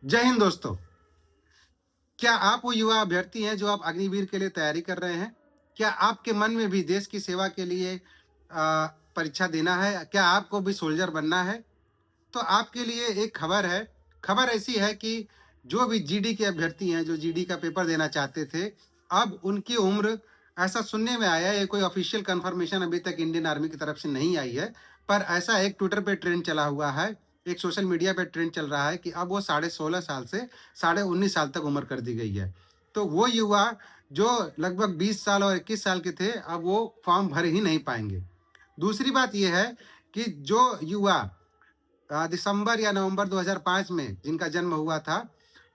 जय हिंद दोस्तों। क्या आप वो युवा अभ्यर्थी हैं जो आप अग्निवीर के लिए तैयारी कर रहे हैं? क्या आपके मन में भी देश की सेवा के लिए परीक्षा देना है? क्या आपको भी सोल्जर बनना है? तो आपके लिए एक खबर है। खबर ऐसी है कि जो भी जीडी के अभ्यर्थी हैं, जो जीडी का पेपर देना चाहते थे, अब उनकी उम्र, ऐसा सुनने में आया है, ये कोई ऑफिशियल कंफर्मेशन अभी तक इंडियन आर्मी की तरफ से नहीं आई है, पर ऐसा एक ट्विटर पे ट्रेंड चला हुआ है, एक सोशल मीडिया पे ट्रेंड चल रहा है कि अब वो 16.5 साल से 19.5 साल तक उम्र कर दी गई है। तो वो युवा जो लगभग 20 साल और 21 साल के थे, अब वो फॉर्म भर ही नहीं पाएंगे। दूसरी बात ये है कि जो युवा दिसंबर या नवंबर 2005 में जिनका जन्म हुआ था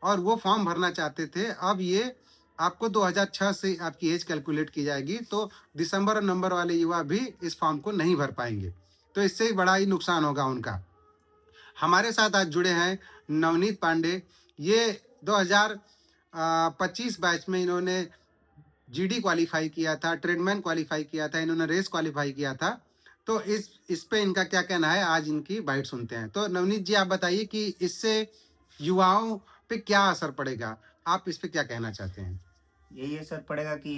और वो फॉर्म भरना चाहते थे, अब ये आपको 2006 से आपकी एज कैलकुलेट की जाएगी, तो दिसंबर और नवंबर वाले युवा भी इस फॉर्म को नहीं भर पाएंगे। तो इससे ही बड़ा ही नुकसान होगा उनका। हमारे साथ आज जुड़े हैं नवनीत पांडे। ये 2025 बैच में इन्होंने जीडी क्वालिफाई किया था, ट्रेडमैन क्वालिफाई किया था, इन्होंने रेस क्वालिफाई किया था। तो इस पे इनका क्या कहना है, आज इनकी बाइट सुनते हैं। तो नवनीत जी, आप बताइए कि इससे युवाओं पे क्या असर पड़ेगा? आप इस पे क्या कहना चाहते हैं? यही असर पड़ेगा कि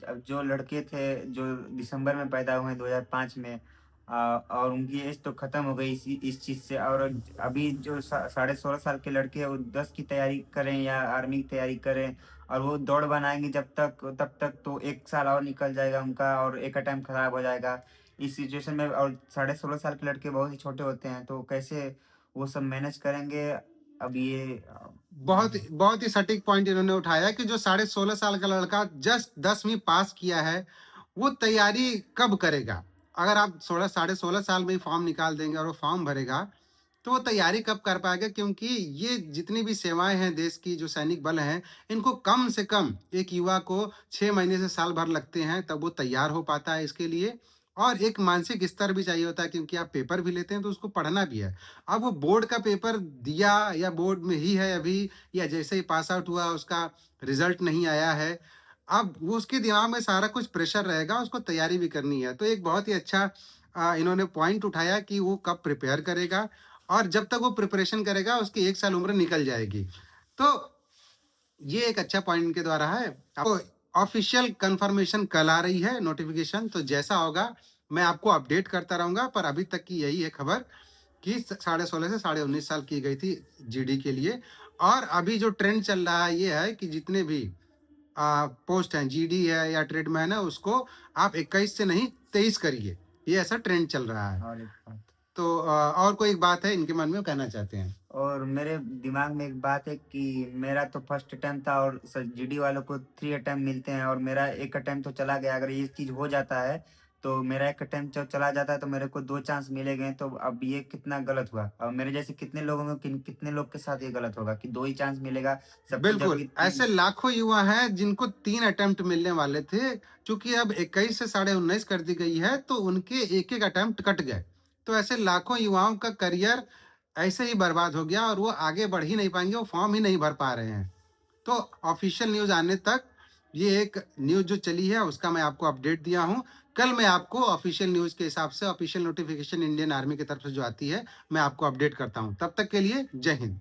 अब जो लड़के थे जो दिसंबर में पैदा हुए 2005 में, और उनकी एज तो खत्म हो गई इस चीज से। और अभी जो 16.5 साल के लड़के हैं वो 10 की तैयारी करें या आर्मी की तैयारी करें और वो दौड़ बनाएंगे जब तक तब तक तो 1 साल और निकल जाएगा उनका और एक टाइम खराब हो जाएगा इस सिचुएशन में। और 16.5 साल के लड़के बहुत ही छोटे होते हैं, तो कैसे वो सब मैनेज करेंगे? अब ये बहुत ही सटीक पॉइंट इन्होंने उठाया कि जो 16.5 साल का लड़का जस्ट 10वीं पास किया है, वो तैयारी कब करेगा? अगर आप 16.5 साल में ही फॉर्म निकाल देंगे और वो फॉर्म भरेगा, तो वो तैयारी कब कर पाएगा? क्योंकि ये जितनी भी सेवाएं हैं देश की, जो सैनिक बल हैं, इनको कम से कम एक युवा को 6 महीने से साल भर लगते हैं, तब वो तैयार हो पाता है इसके लिए। और एक मानसिक स्तर भी चाहिए होता है, क्योंकि आप पेपर भी लेते हैं तो उसको पढ़ना भी है। अब वो बोर्ड का पेपर दिया या बोर्ड में ही है अभी, या जैसे ही पास आउट हुआ उसका रिजल्ट नहीं आया है, अब वो उसके दिमाग में सारा कुछ प्रेशर रहेगा, उसको तैयारी भी करनी है। तो एक बहुत ही अच्छा इन्होंने पॉइंट उठाया कि वो कब प्रिपेयर करेगा, और जब तक वो प्रिपरेशन करेगा उसकी 1 साल उम्र निकल जाएगी। तो ये एक अच्छा पॉइंट इनके द्वारा है। आपको ऑफिशियल कंफर्मेशन कल आ रही है, नोटिफिकेशन, तो जैसा होगा मैं आपको अपडेट करता रहूंगा। पर अभी तक की यही है खबर कि 16.5 से 19.5 साल की गई थी जीडी के लिए। और अभी जो ट्रेंड चल रहा है ये है कि जितने भी पोस्ट हैं, जीडी है या ट्रेडमैन है, उसको आप 21 से नहीं 23 करिए। ये ऐसा ट्रेंड चल रहा है। और एक बात तो और कोई एक बात है इनके मन में, वो कहना चाहते हैं? और मेरे दिमाग में एक बात है कि मेरा तो फर्स्ट अटेम्प्ट था और जीडी वालों को 3 अटेम्प्ट मिलते हैं और मेरा एक अटेम्प्ट तो चला गया। अगर ये चीज हो जाता है तो मेरा एक अटेम्प्ट जो चला जाता है तो मेरे को 2 चांस मिले गए। तो अब ये कितना गलत हुआ, और मेरे जैसे कितने लोगों में कितने लोग के साथ ये गलत होगा कि 2 ही चांस मिलेगा सबको, बिल्कुल, जबकि ऐसे लाखों युवा हैं जिनको 3 अटेम्प्ट मिलने वाले थे। चूंकि अब 21 से 19.5 कर दी गई है, तो उनके एक-एक अटेम्प्ट कट गए। तो ऐसे लाखों युवाओं का करियर ऐसे ही बर्बाद हो गया और वो आगे बढ़ ही नहीं पाएंगे, वो फॉर्म ही नहीं भर पा रहे हैं। तो ऑफिशियल न्यूज़ आने तक ये एक न्यूज़ जो चली है उसका मैं आपको अपडेट दिया हूँ। कल मैं आपको ऑफिशियल न्यूज़ के हिसाब से, ऑफिशियल नोटिफिकेशन इंडियन आर्मी की तरफ से जो आती है, मैं आपको अपडेट करता हूँ। तब तक के लिए जय हिंद।